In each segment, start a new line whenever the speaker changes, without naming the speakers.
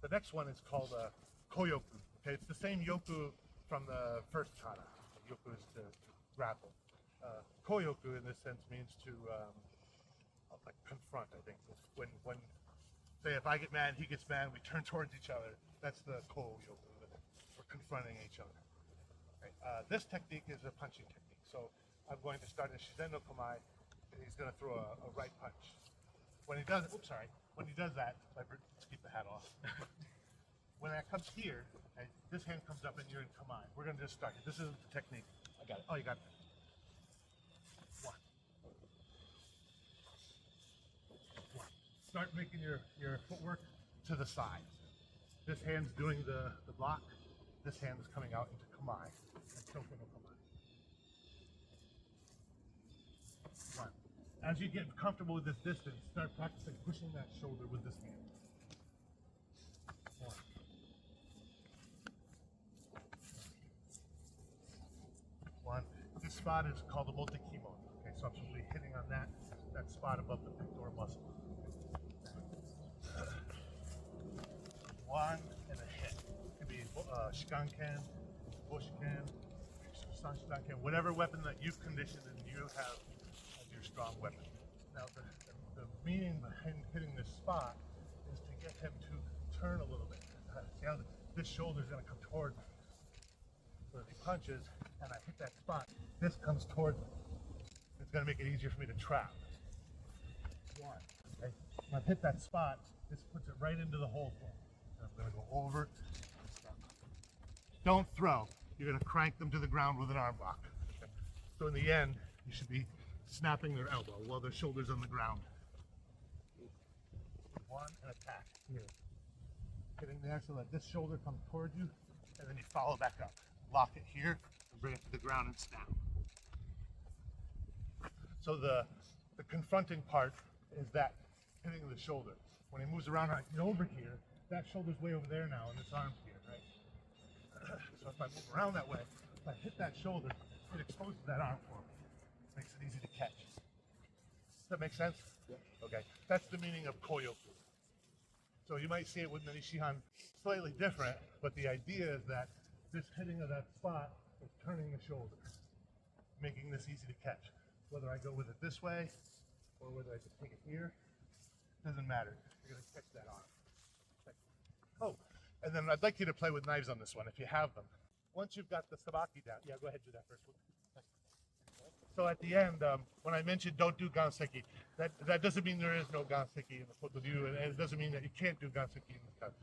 The next one is called Koyoku. Okay, it's the same yoku from the first kata. Yoku is to grapple. Koyoku in this sense means to like confront. I think when say if I get mad, he gets mad, we turn towards each other. That's the Koyoku. We're confronting each other. Okay. This technique is a punching technique. So I'm going to start a Shizen no Komai, and he's going to throw a right punch. When he does, when he does that, let's keep the hat off. When that comes here, okay, this hand comes up and you're in Kamai. We're going to just start. This isn't the technique.
I got it.
Oh, you got it. One. Start making your footwork to the side. This hand's doing the block. This hand is coming out into Kamai. And Shoko no Kamai. One. As you get comfortable with this distance, start practicing pushing that shoulder with this hand. One. One. This spot is called the motekimo. Okay, so I'm supposed to be hitting on that spot above the pectoral muscle. One and a hit. It could be shikanken, bushiken, sanshidanken, whatever weapon that you've conditioned and you have as your strong weapon. Now, the meaning behind hitting this spot is to get him to turn a little bit. See how this shoulder is going to come toward me. So if he punches and I hit that spot, this comes toward me. It's going to make it easier for me to trap. One. Okay. When I hit that spot, this puts it right into the hole for me. I'm going to go over. Don't throw. You're going to crank them to the ground with an arm lock. Okay. So in the end, you should be snapping their elbow while their shoulder's on the ground. One and attack here. Getting there so that this shoulder comes towards you, and then you follow back up. Lock it here and bring it to the ground and snap. So the confronting part is that hitting the shoulder. When he moves around over here, that shoulder's way over there now, and this arm's here, right? So if I move around that way, if I hit that shoulder, it exposes that arm for me. Makes it easy to catch. Does that make sense?
Yeah.
Okay, that's the meaning of Koyoku. So you might see it with Nanishihan slightly different, but the idea is that this hitting of that spot is turning the shoulder, making this easy to catch. Whether I go with it this way, or whether I just take it here, doesn't matter. You're gonna catch that arm. Oh, and then I'd like you to play with knives on this one if you have them. Once you've got the sabaki down, yeah, go ahead, do that first. So at the end, when I mentioned don't do ganseki, that doesn't mean there is no ganseki in the Koto Ryu, and it doesn't mean that you can't do ganseki in the kata.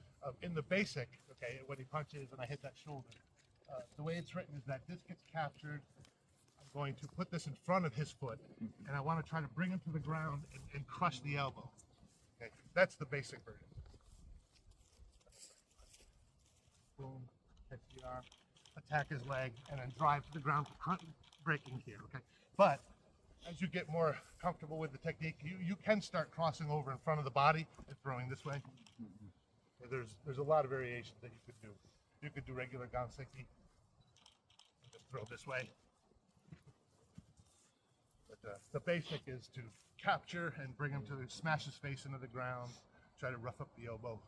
In the basic, okay, when he punches and I hit that shoulder, the way it's written is that this gets captured. I'm going to put this in front of his foot, and I want to try to bring him to the ground and crush the elbow. Okay, that's the basic version. Boom, catch the arm, attack his leg, and then drive to the ground for breaking here, okay? But as you get more comfortable with the technique, you can start crossing over in front of the body and throwing this way. There's a lot of variations that you could do. You could do regular ganseki, just throw this way. But the basic is to capture and bring him to smash his face into the ground, try to rough up the elbow.